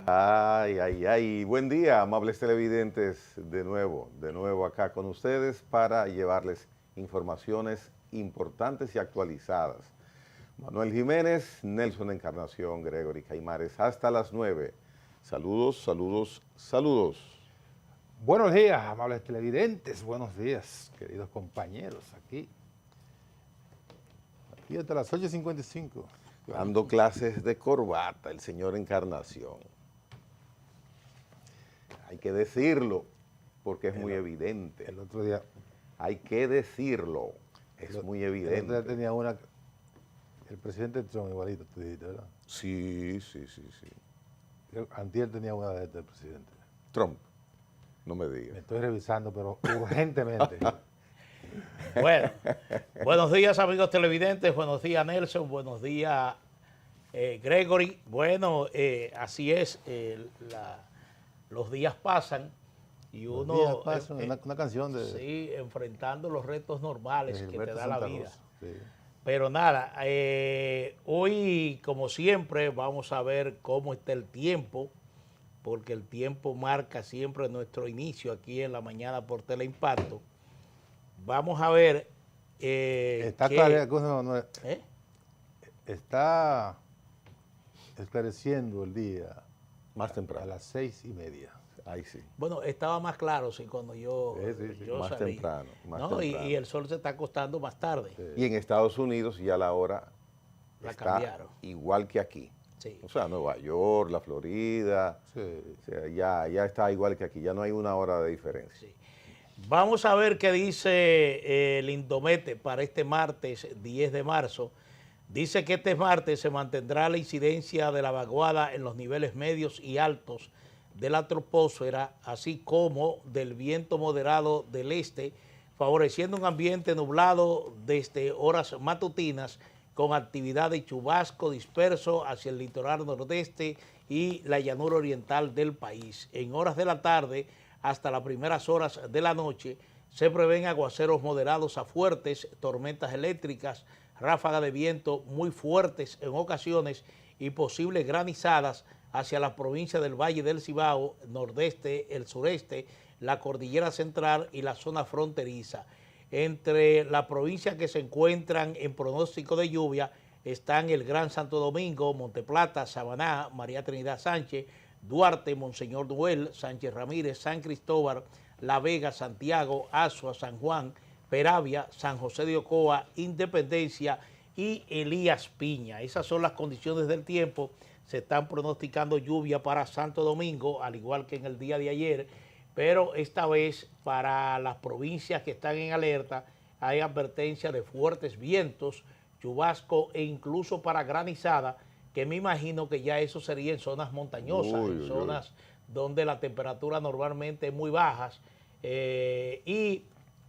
Ay, ay, ay. Buen día, amables televidentes, de nuevo acá con ustedes para llevarles informaciones importantes y actualizadas. Manuel Jiménez, Nelson Encarnación, Gregory Caimares, hasta las 9. Saludos, saludos, saludos. Buenos días, amables televidentes, buenos días, queridos compañeros, aquí hasta las 8:55. Dando clases de corbata, el señor Encarnación. Hay que decirlo, porque es muy evidente. El otro día... Hay que decirlo, es muy evidente. El otro día tenía una... El presidente Trump, igualito, tú dijiste, ¿verdad? Sí. Antier tenía una de este presidente. Trump, no me digas. Me estoy revisando, pero urgentemente. Bueno, buenos días amigos televidentes, buenos días Nelson, buenos días Gregory. Bueno, así es, los días pasan y uno... Los días pasan, una canción de... Sí, enfrentando los retos normales que te da la vida. Sí. Pero nada, hoy como siempre vamos a ver cómo está el tiempo, porque el tiempo marca siempre nuestro inicio aquí en la mañana por Teleimpacto. Vamos a ver... está está esclareciendo el día Más temprano. a las 6:30. Ahí sí. Bueno, estaba más claro sí, cuando yo Más salí. temprano. Y el sol se está acostando más tarde. Sí. Y en Estados Unidos ya la hora La está cambiaron. igual que aquí. Sí. O sea, Nueva York, la Florida, Sí. o sea, ya está igual que aquí, ya no hay una hora de diferencia. Sí. Vamos a ver qué dice el Indomete para este martes 10 de marzo. Dice que este martes se mantendrá la incidencia de la vaguada en los niveles medios y altos de la troposfera, así como del viento moderado del este, favoreciendo un ambiente nublado desde horas matutinas con actividad de chubasco disperso hacia el litoral nordeste y la llanura oriental del país. En horas de la tarde hasta las primeras horas de la noche se prevén aguaceros moderados a fuertes, tormentas eléctricas, ráfagas de viento muy fuertes en ocasiones y posibles granizadas hacia las provincias del Valle del Cibao, nordeste, el sureste, la cordillera central y la zona fronteriza. Entre las provincias que se encuentran en pronóstico de lluvia están el Gran Santo Domingo, Monteplata, Samaná, María Trinidad Sánchez, Duarte, Monseñor Duel, Sánchez Ramírez, San Cristóbal, La Vega, Santiago, Azua, San Juan, Peravia, San José de Ocoa, Independencia y Elías Piña. Esas son las condiciones del tiempo. Se están pronosticando lluvia para Santo Domingo, al igual que en el día de ayer, pero esta vez para las provincias que están en alerta hay advertencia de fuertes vientos, chubasco e incluso para granizada, que me imagino que ya eso sería en zonas montañosas, en zonas donde la temperatura normalmente es muy bajas y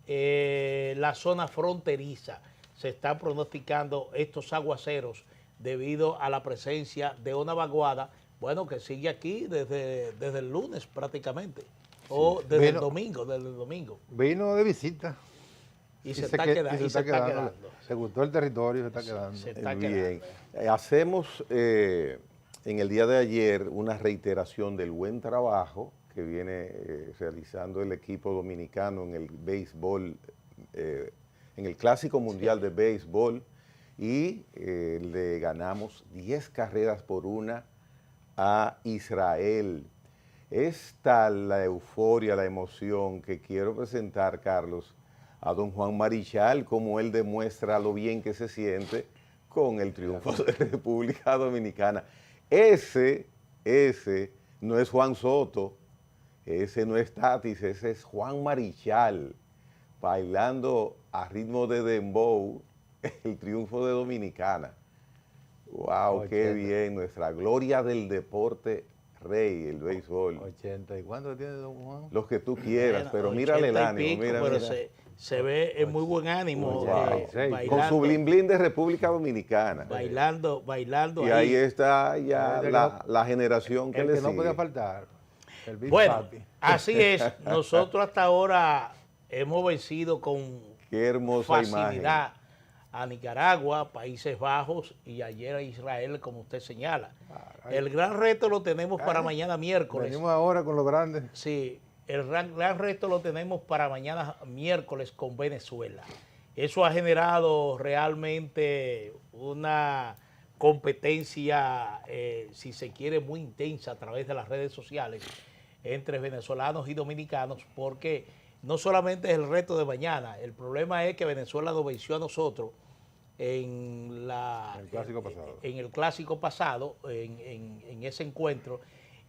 la zona fronteriza. Se están pronosticando estos aguaceros debido a la presencia de una vaguada, bueno, que sigue aquí desde el lunes prácticamente, o desde el domingo. Vino de visita. Y se está quedando. Se gustó el territorio, se está quedando. Se está Bien. quedando. Hacemos en el día de ayer una reiteración del buen trabajo que viene realizando el equipo dominicano en el béisbol, en el Clásico Mundial de Béisbol, y le ganamos 10 carreras por 1 a Israel. Es tal la euforia, la emoción que quiero presentar, Carlos, a don Juan Marichal, como él demuestra lo bien que se siente con el triunfo de República Dominicana. Ese no es Juan Soto, ese no es Tatis, ese es Juan Marichal, bailando a ritmo de dembow el triunfo de Dominicana. ¡Wow! ¡Qué bien! Nuestra gloria del deporte rey, el béisbol. 80. ¿Y cuánto tiene don Juan? Los que tú quieras, Bueno, pero mírale el ánimo. Pico, pero se ve en muy buen ánimo. Wow. Con su blin blin de República Dominicana. Bailando y ahí está ya la generación que le sigue. No podía faltar. El Big bueno, Papi. así es. Nosotros hasta ahora hemos vencido con Qué hermosa facilidad imagen a Nicaragua, Países Bajos y ayer a Israel, como usted señala. El gran reto lo tenemos para mañana miércoles. Venimos ahora con los grandes. Sí, el gran reto lo tenemos para mañana miércoles con Venezuela. Eso ha generado realmente una competencia, si se quiere, muy intensa a través de las redes sociales entre venezolanos y dominicanos, porque no solamente es el reto de mañana, el problema es que Venezuela nos venció a nosotros en el clásico pasado, en ese encuentro,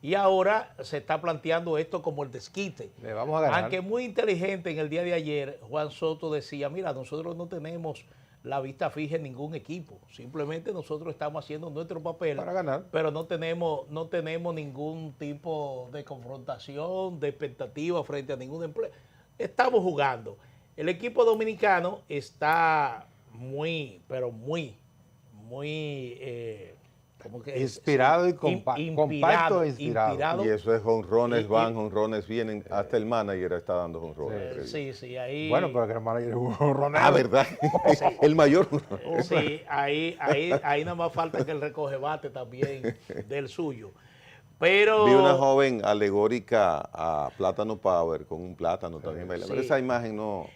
y ahora se está planteando esto como el desquite. Le vamos a ganar. Aunque muy inteligente en el día de ayer, Juan Soto decía, mira, nosotros no tenemos la vista fija en ningún equipo, simplemente nosotros estamos haciendo nuestro papel para ganar, pero no tenemos ningún tipo de confrontación, de expectativa frente a ningún empleo. Estamos jugando. El equipo dominicano está muy, pero muy como que inspirado y compacto e inspirado. Y eso es jonrones van, jonrones vienen, hasta el manager está dando jonrones. Sí, ahí... Bueno, pero que el manager es un jonronero. Ah, ¿verdad? Sí. El mayor. Sí, ahí nada más falta que él recoge bate también del suyo. Pero... Vi una joven alegórica a Plátano Power con un plátano también. Sí. Pero esa imagen no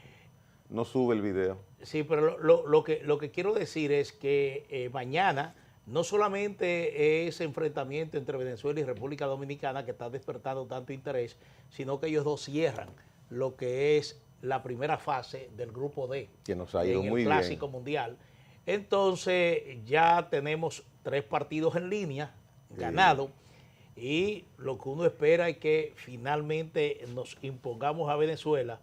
sube el video. Sí, pero lo que quiero decir es que mañana no solamente es enfrentamiento entre Venezuela y República Dominicana que está despertando tanto interés, sino que ellos dos cierran lo que es la primera fase del grupo D, que nos ha ido en muy el Clásico bien. Mundial. Entonces ya tenemos 3 partidos en línea ganados, y lo que uno espera es que finalmente nos impongamos a Venezuela,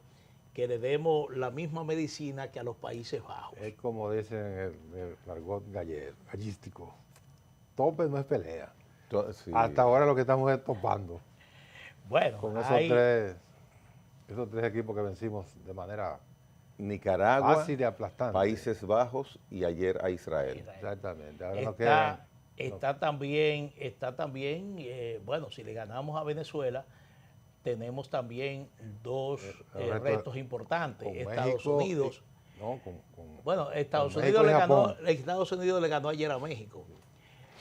que le demos la misma medicina que a los Países Bajos. Es como dicen el argot gallístico, tope no es pelea. Sí. Hasta ahora lo que estamos es topando. Bueno, con esos tres equipos que vencimos de manera Nicaragua, fácil y aplastante. Países Bajos y ayer a Israel. Exactamente. Ahora está también, bueno, si le ganamos a Venezuela, tenemos también 2 retos importantes. Estados Unidos. Estados Unidos le ganó ayer a México.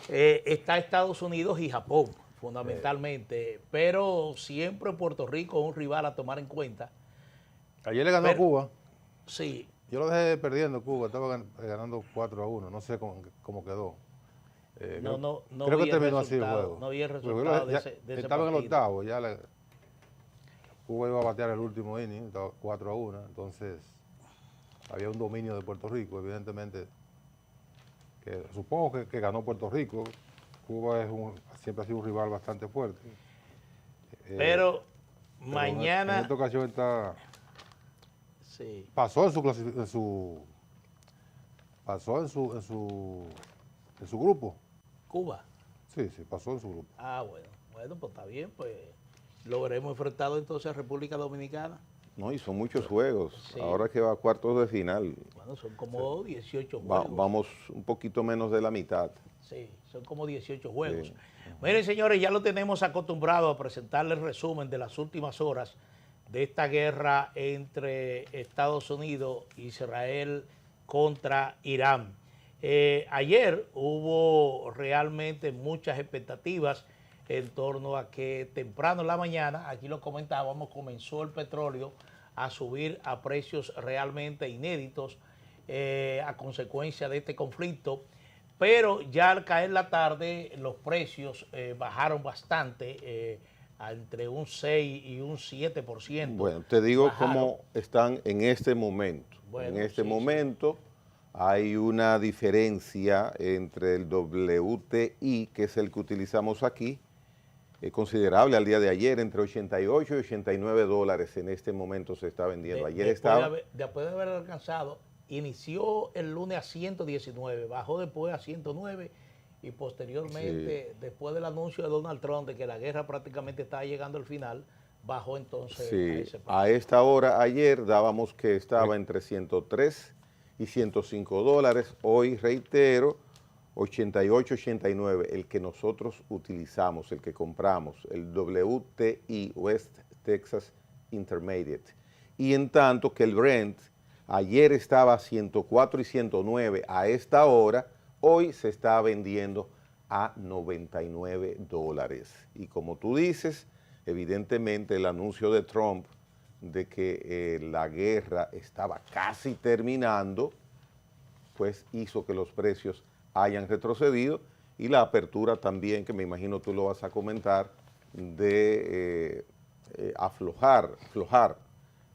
Está Estados Unidos y Japón, fundamentalmente. Pero siempre Puerto Rico es un rival a tomar en cuenta. Ayer le ganó a Cuba. Sí. Yo lo dejé perdiendo Cuba, estaba ganando 4-1, no sé cómo quedó. Creo que terminó así el juego. No vi el resultado de ese estaba en el octavo, Cuba iba a batear el último inning, estaba 4-1, entonces había un dominio de Puerto Rico, evidentemente, que supongo que ganó Puerto Rico. Cuba siempre ha sido un rival bastante fuerte. Pero mañana... En esta ocasión pasó en su grupo. ¿Cuba? Sí, pasó en su grupo. Ah, bueno, pues está bien, pues lo veremos enfrentado entonces a República Dominicana. No, y son muchos juegos. Sí. Ahora que va a cuartos de final. Bueno, son como 18 juegos. Vamos un poquito menos de la mitad. Sí, son como 18 juegos. Sí. Miren, señores, ya lo tenemos acostumbrado a presentarles el resumen de las últimas horas de esta guerra entre Estados Unidos e Israel contra Irán. Ayer hubo realmente muchas expectativas en torno a que temprano en la mañana, aquí lo comentábamos, comenzó el petróleo a subir a precios realmente inéditos a consecuencia de este conflicto, pero ya al caer la tarde los precios bajaron bastante, entre un 6 y un 7%. Bueno, te digo cómo están en este momento. Bueno, en este momento hay una diferencia entre el WTI, que es el que utilizamos aquí, considerable al día de ayer, entre 88 y 89 dólares en este momento se está vendiendo. Ayer después de haber alcanzado, inició el lunes a 119, bajó después a 109 y posteriormente, después del anuncio de Donald Trump de que la guerra prácticamente estaba llegando al final, bajó entonces a ese precio. A esta hora ayer dábamos que estaba entre 103 y 105 dólares. Hoy, reitero, 88, 89, el que nosotros utilizamos, el que compramos, el WTI, West Texas Intermediate. Y en tanto que el Brent Ayer estaba a 104 y 109 a esta hora, hoy se está vendiendo a $99. Y como tú dices, evidentemente el anuncio de Trump de que la guerra estaba casi terminando, pues hizo que los precios hayan retrocedido, y la apertura también, que me imagino tú lo vas a comentar, de aflojar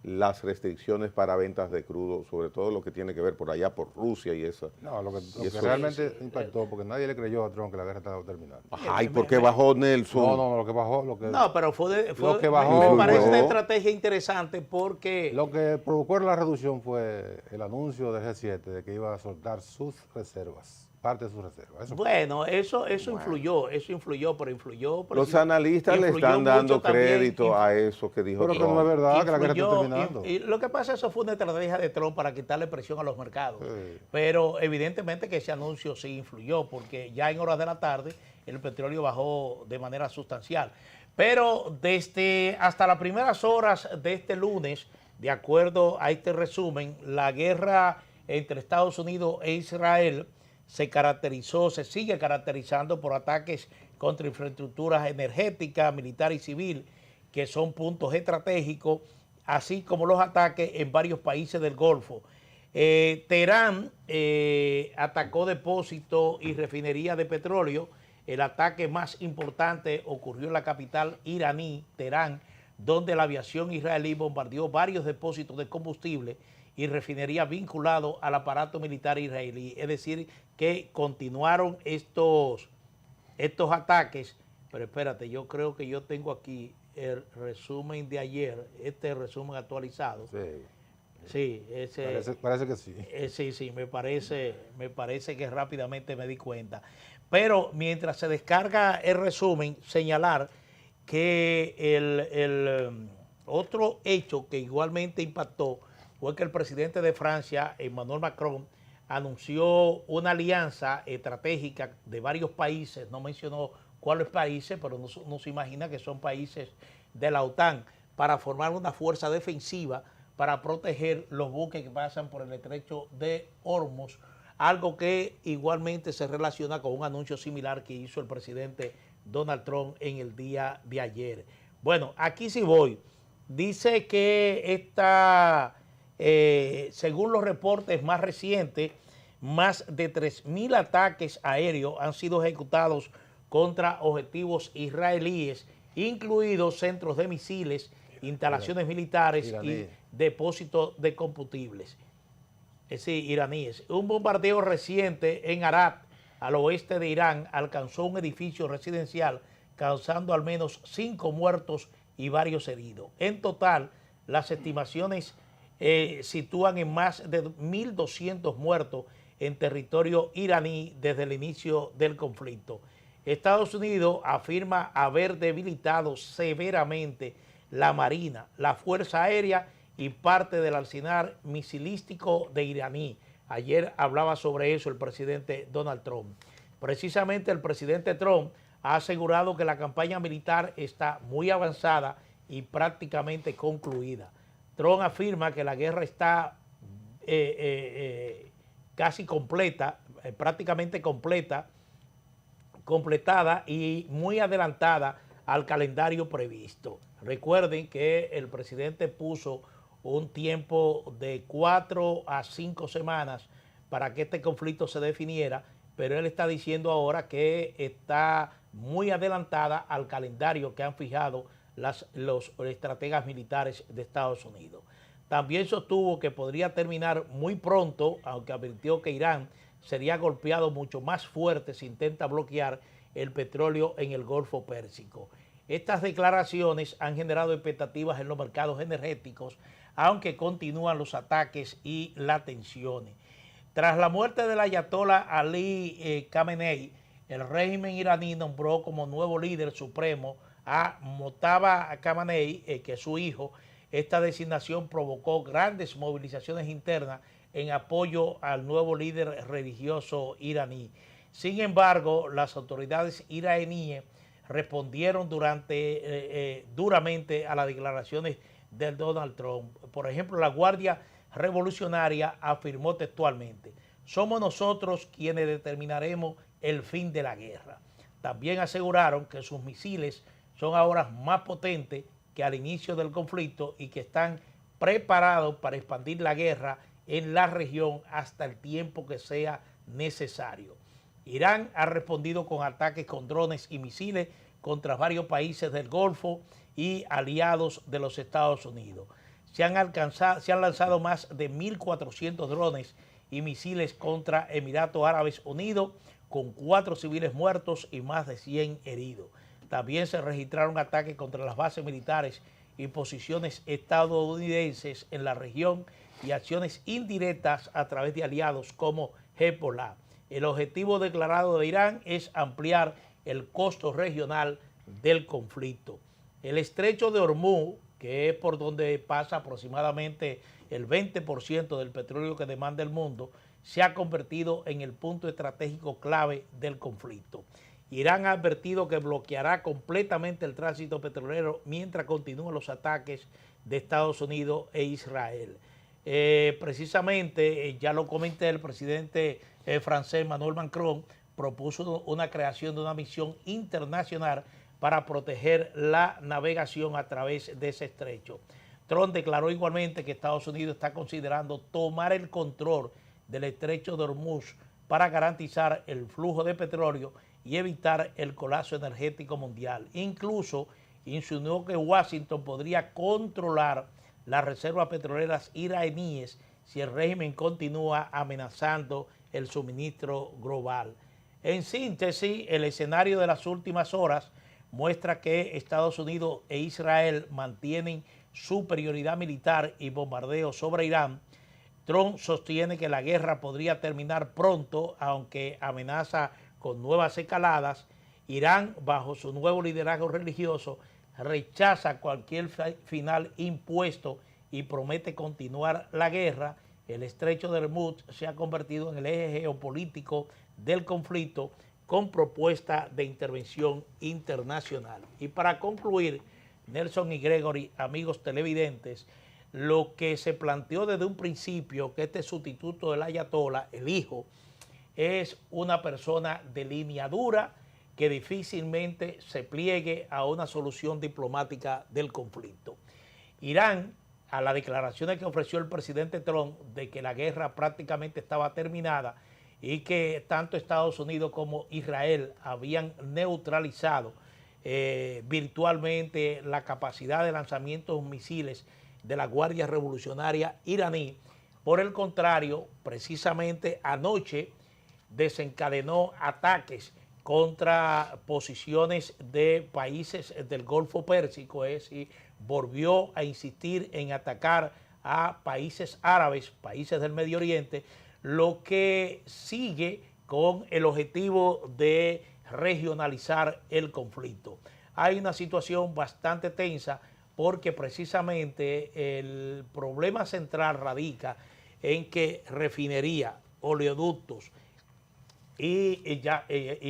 las restricciones para ventas de crudo, sobre todo lo que tiene que ver por allá por Rusia y eso. No, lo que realmente impactó, porque nadie le creyó a Trump que la guerra estaba terminando. Ay, ¿por qué bajó Nelson? No, lo que bajó, No, pero lo que bajó, me parece no. una estrategia interesante porque... Lo que provocó la reducción fue el anuncio de G7 de que iba a soltar sus reservas, parte de sus reservas. Bueno, eso influyó, pero influyó. Los analistas le están dando crédito a eso que dijo Pero que Trump. no es verdad que la guerra está influyó, terminando. y lo que pasa, eso fue una estrategia de Trump para quitarle presión a los mercados. Sí. Pero evidentemente que ese anuncio sí influyó, porque ya en horas de la tarde el petróleo bajó de manera sustancial. Pero desde hasta las primeras horas de este lunes, de acuerdo a este resumen, la guerra entre Estados Unidos e Israel se sigue caracterizando por ataques contra infraestructuras energéticas, militar y civil, que son puntos estratégicos, así como los ataques en varios países del Golfo. Teherán atacó depósitos y refinerías de petróleo. El ataque más importante ocurrió en la capital iraní, Teherán, donde la aviación israelí bombardeó varios depósitos de combustible y refinerías vinculados al aparato militar israelí. Es decir, que continuaron estos ataques. Pero espérate, yo creo que yo tengo aquí el resumen de ayer, este resumen actualizado. Sí. Sí, ese, parece que sí. sí, me parece que rápidamente me di cuenta. Pero mientras se descarga el resumen, señalar que el otro hecho que igualmente impactó fue que el presidente de Francia, Emmanuel Macron, anunció una alianza estratégica de varios países, no mencionó cuáles países, pero no se imagina que son países de la OTAN, para formar una fuerza defensiva para proteger los buques que pasan por el estrecho de Hormuz, algo que igualmente se relaciona con un anuncio similar que hizo el presidente Donald Trump en el día de ayer. Bueno, aquí sí voy. Dice que según los reportes más recientes, más de 3.000 ataques aéreos han sido ejecutados contra objetivos israelíes, incluidos centros de misiles, instalaciones militares y depósitos de combustibles. Sí, iraníes. Un bombardeo reciente en Arad, al oeste de Irán, alcanzó un edificio residencial, causando al menos 5 muertos y varios heridos. En total, las estimaciones sitúan en más de 1.200 muertos en territorio iraní desde el inicio del conflicto. Estados Unidos afirma haber debilitado severamente la Marina, la Fuerza Aérea y parte del arsenal misilístico de iraní. Ayer hablaba sobre eso el presidente Donald Trump. Precisamente el presidente Trump ha asegurado que la campaña militar está muy avanzada y prácticamente concluida. Trump afirma que la guerra está casi completa, prácticamente completada y muy adelantada al calendario previsto. Recuerden que el presidente puso un tiempo de 4 a 5 semanas para que este conflicto se definiera, pero él está diciendo ahora que está muy adelantada al calendario que han fijado los estrategas militares de Estados Unidos. También sostuvo que podría terminar muy pronto, aunque advirtió que Irán sería golpeado mucho más fuerte si intenta bloquear el petróleo en el Golfo Pérsico. Estas declaraciones han generado expectativas en los mercados energéticos, aunque continúan los ataques y las tensiones. Tras la muerte del ayatolá Ali Khamenei, el régimen iraní nombró como nuevo líder supremo a Mojtaba Khamenei, que es su hijo. Esta designación provocó grandes movilizaciones internas en apoyo al nuevo líder religioso iraní. Sin embargo, las autoridades iraníes respondieron duramente a las declaraciones de Donald Trump. Por ejemplo, la Guardia Revolucionaria afirmó textualmente: somos nosotros quienes determinaremos el fin de la guerra. También aseguraron que sus misiles son ahora más potentes que al inicio del conflicto y que están preparados para expandir la guerra en la región hasta el tiempo que sea necesario. Irán ha respondido con ataques con drones y misiles contra varios países del Golfo y aliados de los Estados Unidos. Se han lanzado más de 1.400 drones y misiles contra Emiratos Árabes Unidos, con 4 civiles muertos y más de 100 heridos. También se registraron ataques contra las bases militares y posiciones estadounidenses en la región y acciones indirectas a través de aliados como Hezbollah. El objetivo declarado de Irán es ampliar el costo regional del conflicto. El estrecho de Hormuz, que es por donde pasa aproximadamente el 20% del petróleo que demanda el mundo, se ha convertido en el punto estratégico clave del conflicto. Irán ha advertido que bloqueará completamente el tránsito petrolero mientras continúan los ataques de Estados Unidos e Israel. Precisamente, ya lo comenté, el presidente francés Emmanuel Macron propuso una creación de una misión internacional para proteger la navegación a través de ese estrecho. Trump declaró igualmente que Estados Unidos está considerando tomar el control del estrecho de Hormuz para garantizar el flujo de petróleo y evitar el colapso energético mundial. Incluso insinuó que Washington podría controlar las reservas petroleras iraníes si el régimen continúa amenazando el suministro global. En síntesis, el escenario de las últimas horas muestra que Estados Unidos e Israel mantienen superioridad militar y bombardeo sobre Irán. Trump sostiene que la guerra podría terminar pronto, aunque amenaza con nuevas escaladas. Irán, bajo su nuevo liderazgo religioso, rechaza cualquier final impuesto y promete continuar la guerra. El estrecho de Hormuz se ha convertido en el eje geopolítico del conflicto, con propuesta de intervención internacional. Y para concluir, Nelson y Gregory, amigos televidentes, lo que se planteó desde un principio, que este sustituto del ayatolá, el hijo, es una persona de línea dura que difícilmente se pliegue a una solución diplomática del conflicto. Irán, a las declaraciones que ofreció el presidente Trump de que la guerra prácticamente estaba terminada y que tanto Estados Unidos como Israel habían neutralizado virtualmente la capacidad de lanzamiento de misiles de la Guardia Revolucionaria iraní. Por el contrario, precisamente anoche desencadenó ataques contra posiciones de países del Golfo Pérsico, es decir, volvió a insistir en atacar a países árabes, países del Medio Oriente, lo que sigue con el objetivo de regionalizar el conflicto. Hay una situación bastante tensa porque precisamente el problema central radica en que refinería, oleoductos y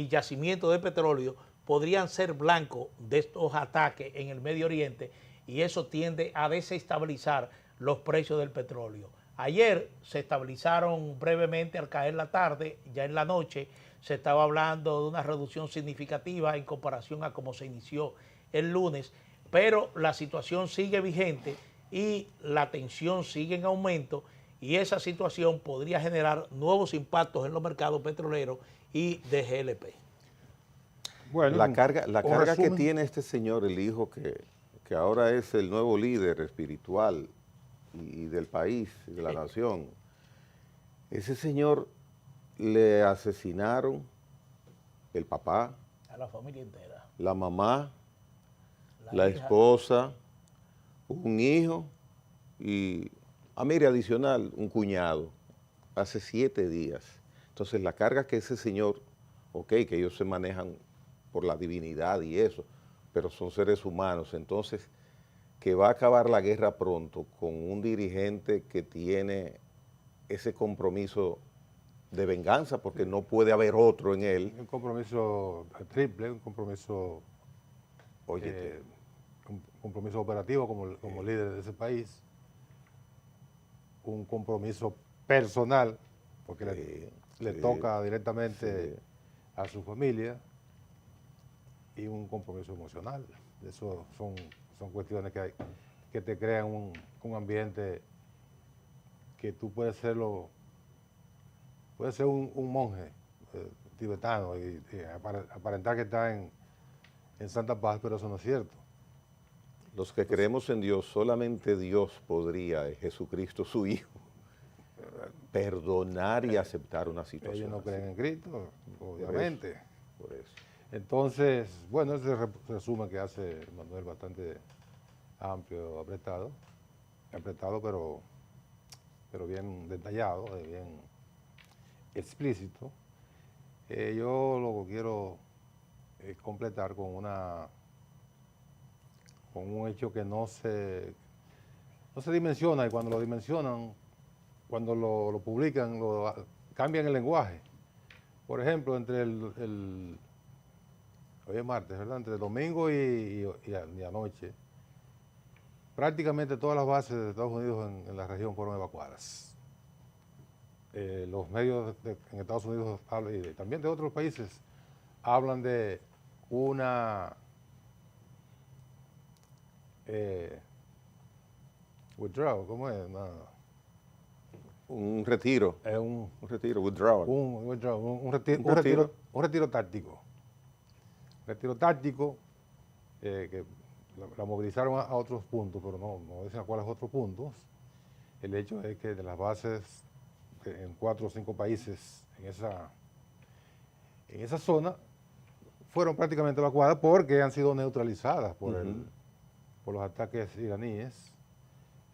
yacimientos de petróleo podrían ser blancos de estos ataques en el Medio Oriente, y eso tiende a desestabilizar los precios del petróleo. Ayer se estabilizaron brevemente al caer la tarde, ya en la noche se estaba hablando de una reducción significativa en comparación a cómo se inició el lunes, pero la situación sigue vigente y la tensión sigue en aumento, y esa situación podría generar nuevos impactos en los mercados petroleros y de GLP. Bueno, la carga que tiene este señor, el hijo que ahora es el nuevo líder espiritual y del país, de la nación, ese señor le asesinaron el papá, A la familia entera. la mamá, la esposa, un hijo y, mire, adicional, un cuñado, hace 7 días. Entonces la carga que ese señor, ok, que ellos se manejan por la divinidad y eso, pero son seres humanos, entonces que va a acabar la guerra pronto con un dirigente que tiene ese compromiso de venganza, porque no puede haber otro en él. Un compromiso triple, un compromiso, compromiso operativo como líder de ese país. un compromiso personal, porque le sí, toca directamente sí. a su familia, y un compromiso emocional. Eso son cuestiones que te crean un ambiente que tú puedes ser un monje tibetano y aparentar que está en santa paz, pero eso no es cierto. Los que creemos en Dios, solamente Dios podría, Jesucristo, su Hijo, perdonar y aceptar una situación Ellos no así. creen en Cristo, obviamente. Por eso. Entonces, bueno, ese resumen que hace Manuel bastante amplio, apretado, pero bien detallado, bien explícito. Yo lo quiero completar con un hecho que no se dimensiona, y cuando lo dimensionan, cuando lo publican, cambian el lenguaje. Por ejemplo, hoy es martes, ¿verdad? Entre el domingo y anoche, prácticamente todas las bases de Estados Unidos en la región fueron evacuadas. Los medios en Estados Unidos y también de otros países hablan de una withdrawal, ¿cómo es? Un retiro. Un retiro, withdrawal. Un retiro táctico. Retiro táctico que la movilizaron a otros puntos, pero no dicen a cuáles otros puntos. El hecho es que de las bases en 4 o 5 países en esa zona fueron prácticamente evacuadas porque han sido neutralizadas por los ataques iraníes.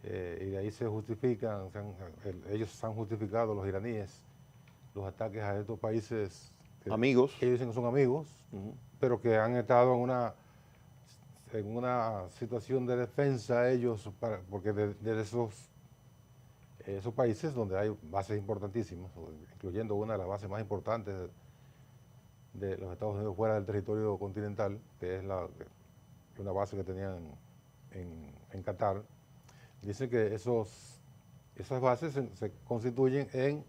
Y de ahí se justifican, ellos han justificado, los iraníes, los ataques a estos países amigos, que ellos dicen que son amigos, pero que han estado en una situación de defensa ellos, porque desde esos países donde hay bases importantísimas, incluyendo una de las bases más importantes de los Estados Unidos fuera del territorio continental, que es una base que tenían en Qatar. Dicen que esas bases se constituyen en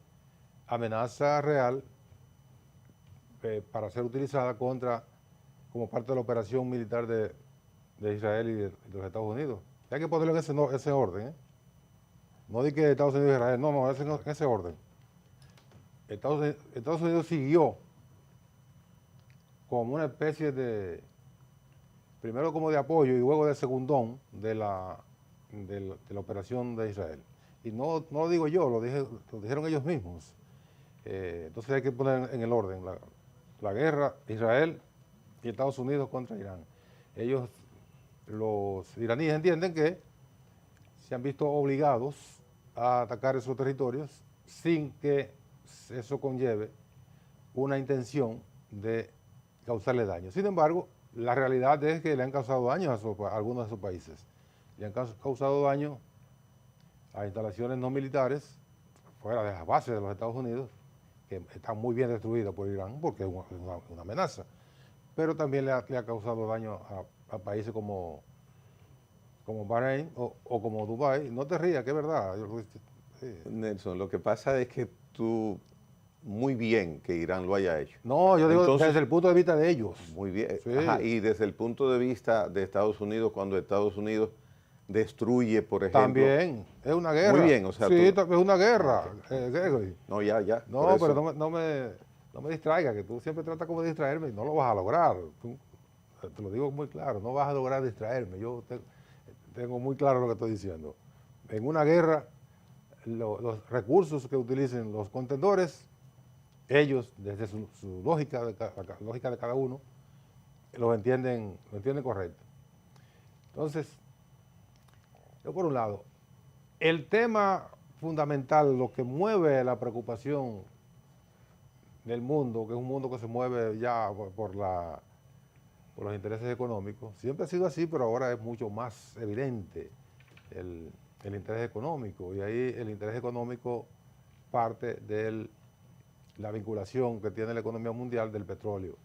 amenaza real para ser utilizada como parte de la operación militar de Israel y de los Estados Unidos. Hay que ponerlo en ese orden, ¿eh? No di que Estados Unidos y Israel, no, en ese orden. Estados Unidos siguió como una especie primero como de apoyo y luego de segundón de la operación de Israel. Y no lo digo yo, lo dijeron ellos mismos. Entonces hay que poner en el orden la guerra Israel y Estados Unidos contra Irán. Los iraníes entienden que se han visto obligados a atacar esos territorios sin que eso conlleve una intención de causarle daño. Sin embargo, la realidad es que le han causado daño a algunos de esos países. Le han causado daño a instalaciones no militares fuera de las bases de los Estados Unidos, que están muy bien destruidas por Irán porque es una amenaza. Pero también le ha causado daño a países como Bahrein o como Dubái. No te rías, que es verdad. Nelson, lo que pasa es que tú, muy bien que Irán lo haya hecho. No, yo digo desde el punto de vista de ellos. Muy bien. Sí. Ajá, y desde el punto de vista de Estados Unidos, cuando Estados Unidos destruye, por ejemplo. También, es una guerra. Muy bien, o sea. Sí, es una guerra. No, ya. No, pero no me distraiga, que tú siempre tratas como de distraerme y no lo vas a lograr. Te lo digo muy claro, no vas a lograr distraerme. Yo tengo muy claro lo que estoy diciendo. En una guerra, los recursos que utilicen los contendores, ellos, desde su lógica, la lógica de cada uno, lo entienden correcto. Entonces, yo por un lado, el tema fundamental, lo que mueve la preocupación del mundo, que es un mundo que se mueve ya por los intereses económicos, siempre ha sido así, pero ahora es mucho más evidente el interés económico, y ahí el interés económico parte de la vinculación que tiene la economía mundial del petróleo.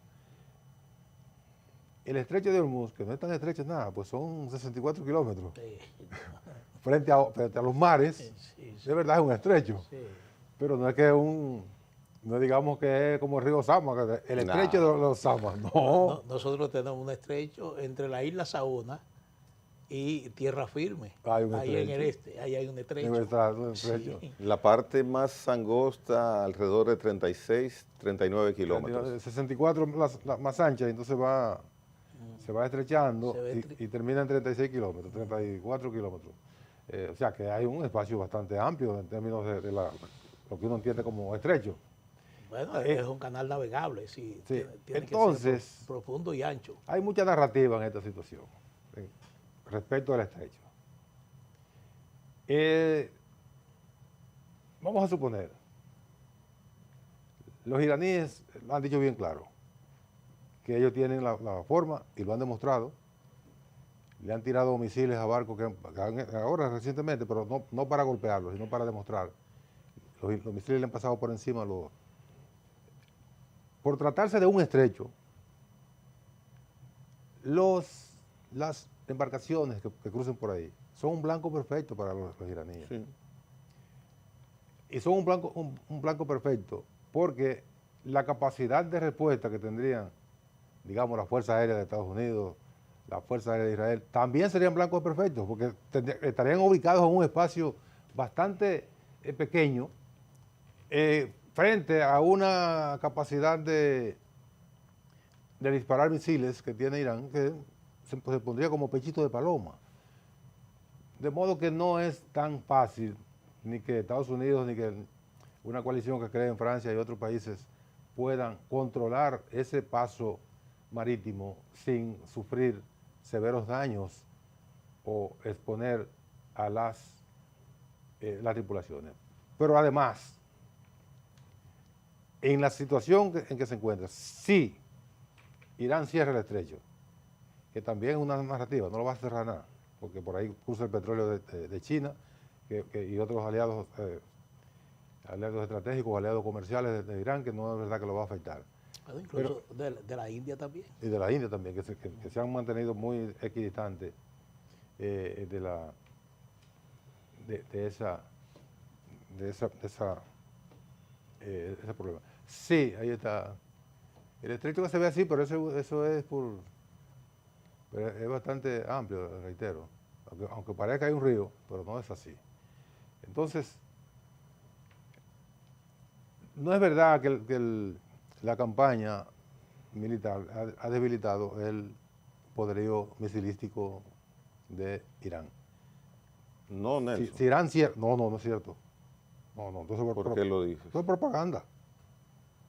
El estrecho de Hormuz, que no es tan estrecho nada, pues son 64 kilómetros. Sí. frente a los mares, de verdad es un estrecho. Sí. Pero no es que no digamos que es como el río Sama, el estrecho de los Samas, no. Nosotros tenemos un estrecho entre la isla Saona y Tierra Firme. Hay un ahí en el estrecho. ahí hay un estrecho. Debe estar un estrecho. Sí. La parte más angosta, alrededor de 36, 39 kilómetros. 64 la más ancha, entonces se va estrechando Se va y termina en 36 kilómetros, 34 kilómetros. O sea que hay un espacio bastante amplio en términos de lo que uno entiende como estrecho. Bueno, es un canal navegable, sí. Sí. Tiene Entonces, que ser profundo y ancho. Hay mucha narrativa en esta situación respecto al estrecho. Vamos a suponer, los iraníes han dicho bien claro que ellos tienen la forma y lo han demostrado. Le han tirado misiles a barcos ahora recientemente, pero no para golpearlos, sino para demostrar. Los misiles le han pasado por encima por tratarse de un estrecho, las embarcaciones que crucen por ahí son un blanco perfecto para los iraníes. Sí. Y son un blanco perfecto porque la capacidad de respuesta que tendrían, digamos, la Fuerza Aérea de Estados Unidos, la Fuerza Aérea de Israel, también serían blancos perfectos porque estarían ubicados en un espacio bastante pequeño frente a una capacidad de disparar misiles que tiene Irán, que se pondría como pechito de paloma. De modo que no es tan fácil ni que Estados Unidos ni que una coalición que cree en Francia y otros países puedan controlar ese paso marítimo sin sufrir severos daños o exponer a las tripulaciones. Pero además, en la situación en que se encuentra, si Irán cierra el estrecho, que también es una narrativa, no lo va a cerrar nada, porque por ahí cruza el petróleo de China y otros aliados estratégicos, aliados comerciales de Irán, que no es verdad que lo va a afectar. Bueno, incluso de la India también. Y de la India también, que se han mantenido muy equidistantes de ese problema. Sí, ahí está. El estrecho que se ve así, pero eso es pero es bastante amplio, reitero. Aunque parezca que hay un río, pero no es así. Entonces, no es verdad que la campaña militar ha debilitado el poderío misilístico de Irán. No, Nelson. Si Irán cierra, no es cierto. No, entonces ¿Por qué lo dices? Eso es propaganda.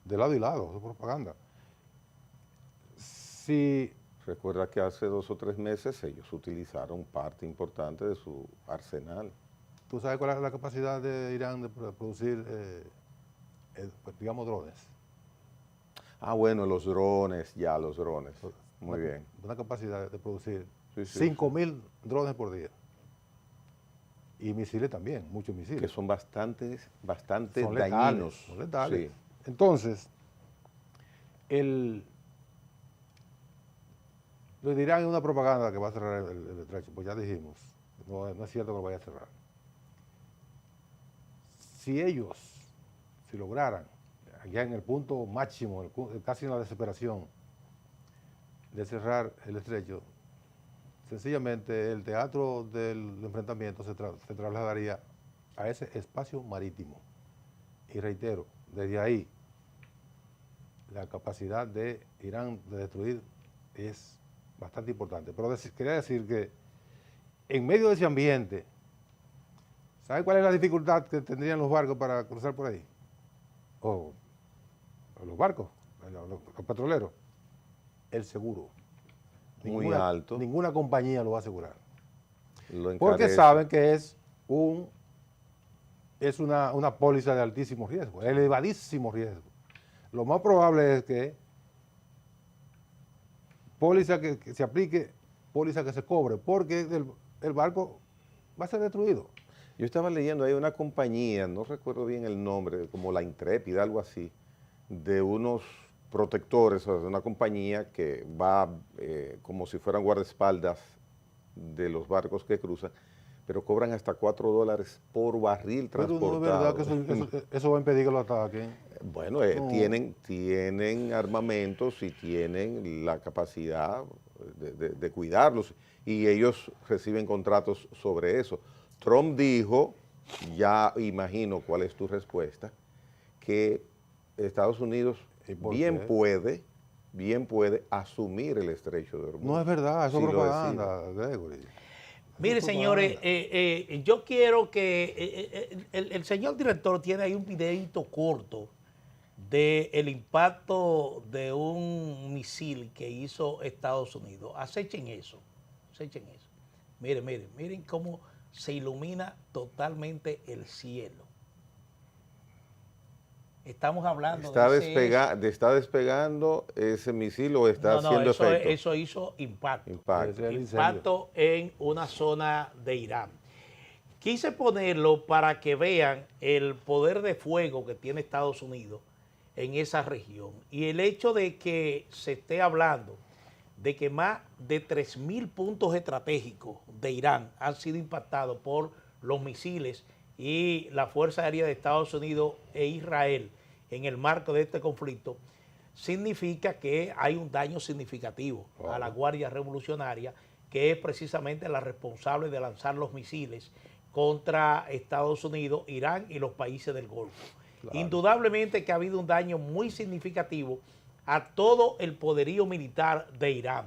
De lado y lado, eso es propaganda. Si Recuerda que hace 2 o 3 meses ellos utilizaron parte importante de su arsenal. ¿Tú sabes cuál es la capacidad de Irán de producir, digamos, drones? Ah, bueno, los drones. Muy bien. Una capacidad de producir Sí, 5.000 drones por día. Y misiles también, muchos misiles. Que son bastante Son dañinos. Son letales. Sí. Entonces, lo dirán en una propaganda que va a cerrar el estrecho, pues ya dijimos, no es cierto que lo vaya a cerrar. Si lograran, ya en el punto máximo, casi en la desesperación, de cerrar el estrecho, sencillamente el teatro del enfrentamiento se trasladaría a ese espacio marítimo. Y reitero, desde ahí, la capacidad de Irán de destruir es bastante importante. Pero quería decir que en medio de ese ambiente, ¿sabe cuál es la dificultad que tendrían los barcos para cruzar por ahí? O los barcos, los petroleros. El seguro. Muy alto. Ninguna compañía lo va a asegurar. Lo Porque encarece. saben que es una póliza de altísimo riesgo, elevadísimo riesgo. Lo más probable es que póliza que se aplique, póliza que se cobre, porque el barco va a ser destruido. Yo estaba leyendo, hay una compañía, no recuerdo bien el nombre, como la Intrépida, algo así, de unos protectores, o sea, de una compañía que va como si fueran guardaespaldas de los barcos que cruzan, pero cobran hasta $4 por barril Pero transportado. no es verdad que eso va a impedir que lo ataquen. Bueno, tienen armamentos y tienen la capacidad de cuidarlos y ellos reciben contratos sobre eso. Trump dijo, ya imagino cuál es tu respuesta, que Estados Unidos bien puede asumir el estrecho de Hormuz. No es verdad, eso si es lo propaganda, Gregory. Mire, señores, yo quiero que el señor director tiene ahí un videito corto del impacto de un misil que hizo Estados Unidos. Acechen eso, acechen eso. Miren cómo se ilumina totalmente el cielo. Estamos hablando ¿Está despegando ese misil o está haciendo efecto? Eso hizo impacto. El Impacto en una zona de Irán. Quise ponerlo para que vean el poder de fuego que tiene Estados Unidos en esa región. Y el hecho de que se esté hablando de que más de 3.000 puntos estratégicos de Irán han sido impactados por los misiles y la Fuerza Aérea de Estados Unidos e Israel en el marco de este conflicto, significa que hay un daño significativo a la Guardia Revolucionaria, que es precisamente la responsable de lanzar los misiles contra Estados Unidos, Irán y los países del Golfo. Claro. Indudablemente que ha habido un daño muy significativo a todo el poderío militar de Irán.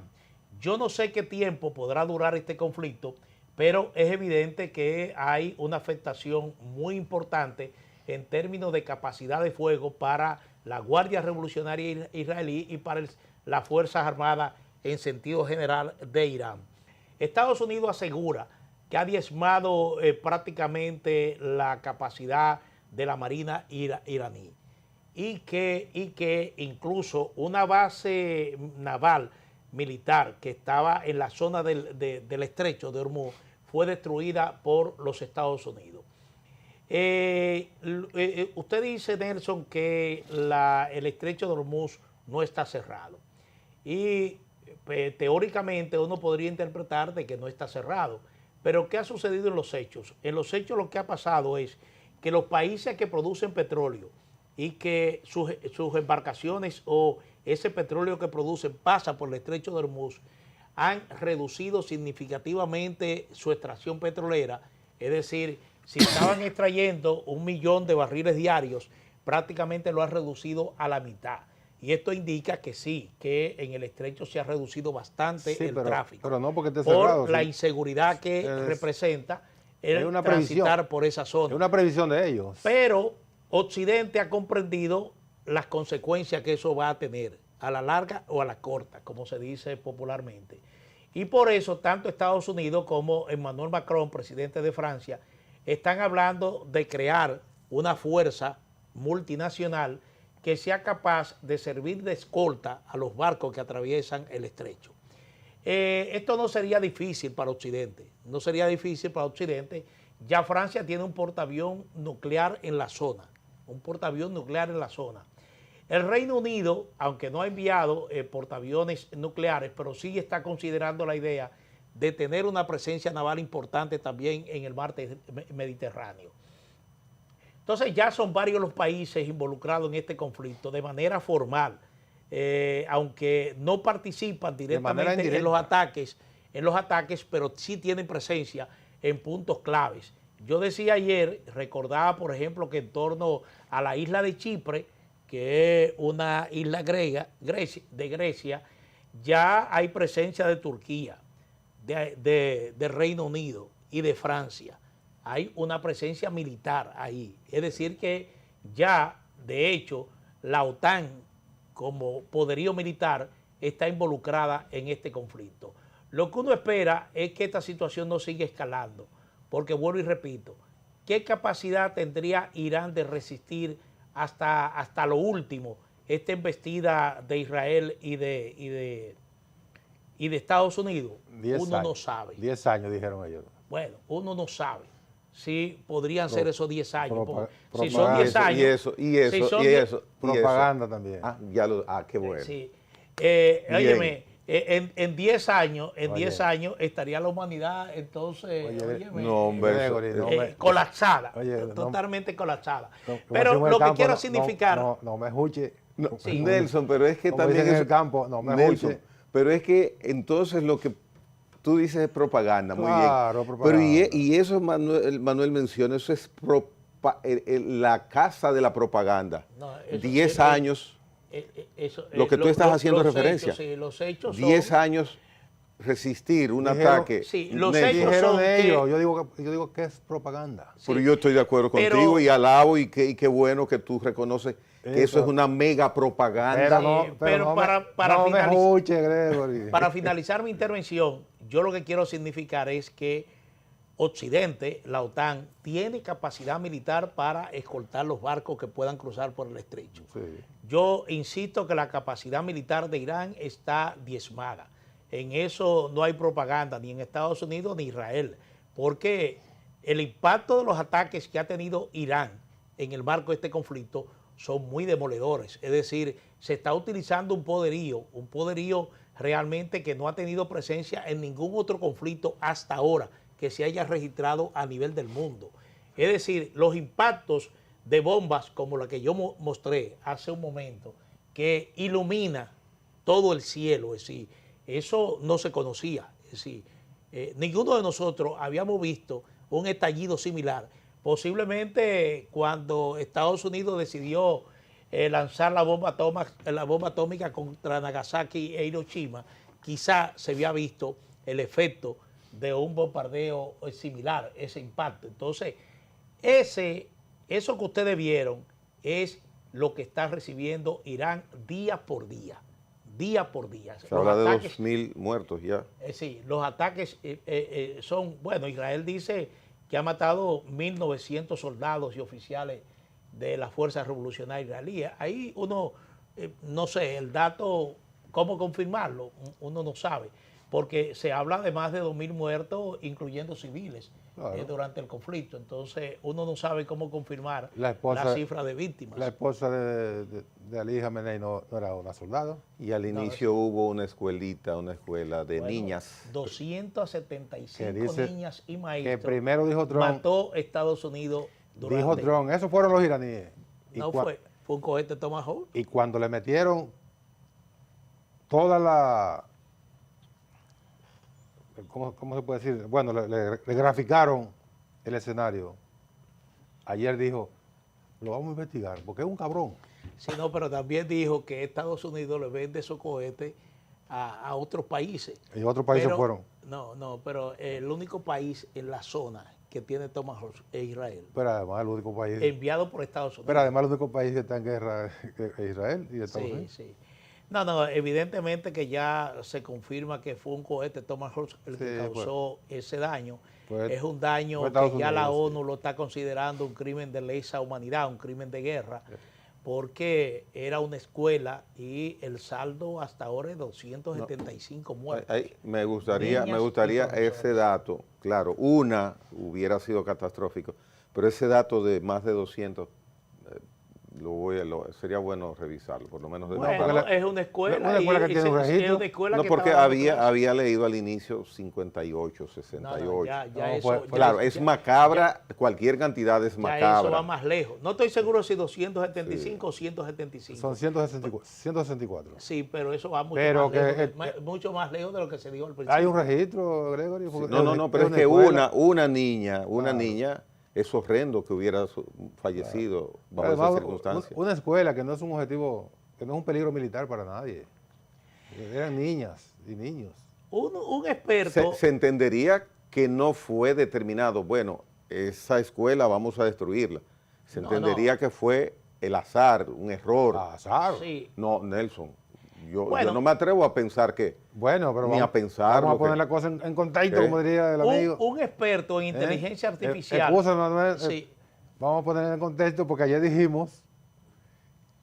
Yo no sé qué tiempo podrá durar este conflicto, pero es evidente que hay una afectación muy importante en términos de capacidad de fuego para la Guardia Revolucionaria israelí y para las Fuerzas Armadas en sentido general de Irán. Estados Unidos asegura que ha diezmado prácticamente la capacidad de la Marina iraní y que incluso una base naval militar que estaba en la zona del estrecho de Hormuz fue destruida por los Estados Unidos. Usted dice, Nelson, que el estrecho de Hormuz no está cerrado. Y teóricamente uno podría interpretar de que no está cerrado. Pero ¿qué ha sucedido en los hechos? En los hechos lo que ha pasado es que los países que producen petróleo y que sus embarcaciones o ese petróleo que producen pasa por el estrecho de Hormuz han reducido significativamente su extracción petrolera, es decir, si estaban extrayendo 1 millón de barriles diarios, prácticamente lo han reducido a la mitad. Y esto indica que sí, que en el estrecho se ha reducido bastante el tráfico. Pero no porque esté cerrado. Por la inseguridad que representa el transitar por esa zona. Es una previsión de ellos. Pero Occidente ha comprendido las consecuencias que eso va a tener, a la larga o a la corta, como se dice popularmente. Y por eso tanto Estados Unidos como Emmanuel Macron, presidente de Francia, están hablando de crear una fuerza multinacional que sea capaz de servir de escolta a los barcos que atraviesan el estrecho. Esto no sería difícil para Occidente, no sería difícil para Occidente. Ya Francia tiene un portaaviones nuclear en la zona, El Reino Unido, aunque no ha enviado portaaviones nucleares, pero sí está considerando la idea de tener una presencia naval importante también en el mar Mediterráneo. Entonces ya son varios los países involucrados en este conflicto de manera formal, aunque no participan directamente en los ataques, pero sí tienen presencia en puntos claves. Yo decía ayer, recordaba por ejemplo que en torno a la isla de Chipre, que es una isla de Grecia, ya hay presencia de Turquía, de Reino Unido y de Francia. Hay una presencia militar ahí. Es decir que ya, de hecho, la OTAN como poderío militar está involucrada en este conflicto. Lo que uno espera es que esta situación no siga escalando, porque vuelvo y repito, ¿qué capacidad tendría Irán de resistir hasta lo último esta embestida de Israel y de Estados Unidos? Uno no sabe. 10 años dijeron ellos. Bueno, uno no sabe si podrían ser esos 10 años. Si son 10 años. Y eso. Propaganda también. Qué bueno. Sí. Óyeme, En 10 años, Oye. estaría la humanidad entonces óyeme, no, hombre, Gregory, eso, no me- colapsada, Oye, no- totalmente colapsada. como Pero decimos en el lo que campo, quiero no, significar, no me escuche. no, Sí. Nelson, pero es que Como también dicen en eso- el campo, no me Nelson, escuche. pero es que entonces lo que tú dices es propaganda, muy Claro, bien. propaganda. Pero y eso Manuel menciona, eso es la casa de la propaganda. No, eso- 10 años, lo que tú estás haciendo los referencia. hechos, sí, los hechos 10 son, años resistir un Dijeron- ataque. sí, los Nelson, hechos Dijeron son ellos, que- yo digo que es propaganda. pero yo estoy de acuerdo Pero- contigo y alabo y qué bueno que tú reconoces que eso es una mega propaganda. pero no para no me finalizar- escuche, Gregory. para finalizar mi intervención, yo lo que quiero significar es que Occidente, la OTAN, tiene capacidad militar para escoltar los barcos que puedan cruzar por el estrecho. Sí. Yo insisto que la capacidad militar de Irán está diezmada. En eso no hay propaganda ni en Estados Unidos ni Israel, porque el impacto de los ataques que ha tenido Irán en el marco de este conflicto son muy demoledores. Es decir, se está utilizando un poderío realmente que no ha tenido presencia en ningún otro conflicto hasta ahora que se haya registrado a nivel del mundo. Es decir, los impactos de bombas como la que yo mostré hace un momento, que ilumina todo el cielo, es decir, eso no se conocía, es decir, ninguno de nosotros habíamos visto un estallido similar. Posiblemente cuando Estados Unidos decidió lanzar la bomba atómica contra Nagasaki e Hiroshima, quizá se había visto el efecto de un bombardeo similar, ese impacto. Entonces, eso que ustedes vieron es lo que está recibiendo Irán día por día. Día por día. Se habla de 2.000 muertos ya. Sí, los ataques son, bueno, Israel dice que ha matado 1.900 soldados y oficiales de las fuerzas revolucionarias israelíes. Ahí uno, no sé, el dato, ¿cómo confirmarlo? Uno no sabe, porque se habla de más de 2.000 muertos, incluyendo civiles, Claro. durante el conflicto. Entonces, uno no sabe cómo confirmar La cifra de víctimas. La esposa de Ali Jamenei no era una soldado. Y al inicio hubo una escuela de Bueno, niñas. 275 Que dice niñas y Que maestros primero dijo Trump, mató Estados Unidos durante... dijo Trump, esos fueron los iraníes. Y No fue un cohete Tomahawk. Y cuando le metieron toda la... ¿Cómo se puede decir? Bueno, le graficaron el escenario. Ayer dijo, lo vamos a investigar, porque es un cabrón. Sí, no, pero también dijo que Estados Unidos le vende esos cohetes a otros países. Y otros países Pero- fueron. No, pero el único país en la zona que tiene Tomahawk es Israel, Pero además el único país... enviado por Estados Unidos. Pero además el único país que está en guerra es Israel y Estados Sí, Unidos. sí. No, evidentemente que ya se confirma que fue un cohete Tomahawk el que Sí, causó ese daño. Fue- Es un daño fue que Estados ya la Unidos, ONU lo está considerando un crimen de lesa humanidad, un crimen de guerra, porque era una escuela y el saldo hasta ahora es 275 muertos. Me gustaría Niñas y ese profesores. dato, claro, una hubiera sido catastrófico, pero ese dato de más de 200, sería bueno revisarlo, por lo menos de Bueno, porque la- es una escuela, una escuela que tiene un registro. es una escuela No, que porque está dando clases. había leído al inicio 58, No, 68. ya No, eso, fue- ya Claro, eso- es ya- macabra, cualquier cantidad es ya macabra. eso va más lejos. No estoy seguro si 275 o 175. Son 164. Sí, pero eso va mucho, Pero más, que, lejos, mucho más lejos de lo que se dijo al principio. ¿Hay un registro, Gregory? Porque No, pero es una que escuela. una niña, Claro. es horrendo que hubiera fallecido bajo Además, esas circunstancias. una escuela que no es un objetivo, que no es un peligro militar para nadie. Eran niñas y niños. Un experto, Se entendería que no fue determinado, bueno, esa escuela vamos a destruirla. Se No, entendería que fue el azar, un error. Azar. sí, No, Nelson, yo Bueno. no me atrevo a pensar que Bueno, pero Ni a pensar vamos a lo poner que- la cosa en contexto, ¿Qué? como diría el amigo. un experto en inteligencia artificial. Excusa, Manuel, Sí. vamos a poner en contexto porque ayer dijimos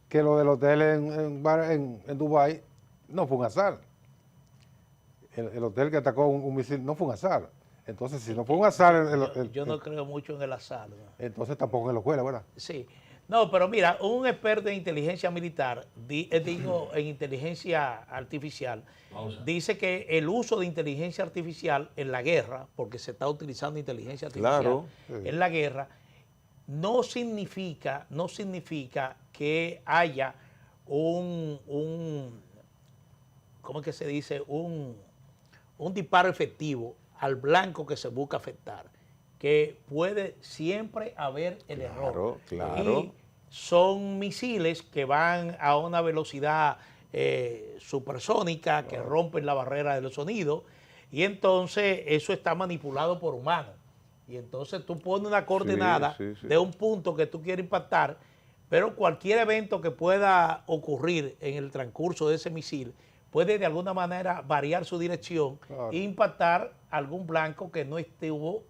que lo del hotel en Dubái no fue un azar. El hotel que atacó un misil no fue un azar. Entonces, si no fue un azar, Yo no creo mucho en el azar, ¿no? entonces tampoco en la escuela, ¿verdad? Sí. No, pero mira, un experto en inteligencia militar, digo, en inteligencia artificial, dice que el uso de inteligencia artificial en la guerra, porque se está utilizando inteligencia artificial Claro. en la guerra, no significa que haya ¿cómo es que se dice? Un disparo efectivo al blanco que se busca afectar, que puede siempre haber el error. Claro. Y son misiles que van a una velocidad supersónica, que rompen la barrera del sonido, y entonces eso está manipulado por humanos. Y entonces tú pones una coordenada de un punto que tú quieres impactar, pero cualquier evento que pueda ocurrir en el transcurso de ese misil puede de alguna manera variar su dirección e impactar algún blanco que no estuvo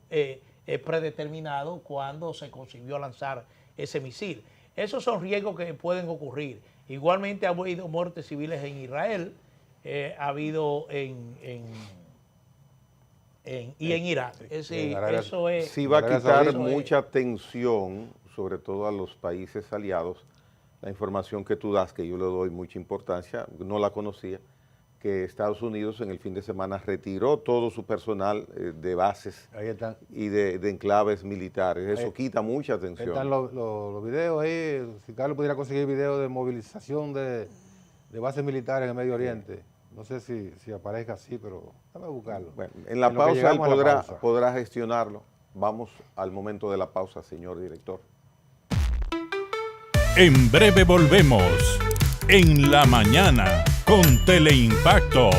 predeterminado cuando se concibió lanzar ese misil. Esos son riesgos que pueden ocurrir. Igualmente ha habido muertes civiles en Israel, ha habido en Irak. Eso es. Sí va a quitar mucha tensión, sobre todo a los países aliados. La información que tú das, que yo le doy mucha importancia, no la conocía, que Estados Unidos en el fin de semana retiró todo su personal de bases y de enclaves militares. Eso quita mucha tensión. Están los videos ahí, si Carlos pudiera conseguir videos de movilización de bases militares en el Medio Oriente. No sé si aparezca así, pero déjame buscarlo. Bueno, en la pausa él podrá gestionarlo. Vamos al momento de la pausa, señor director. En breve volvemos. En la mañana con Teleimpacto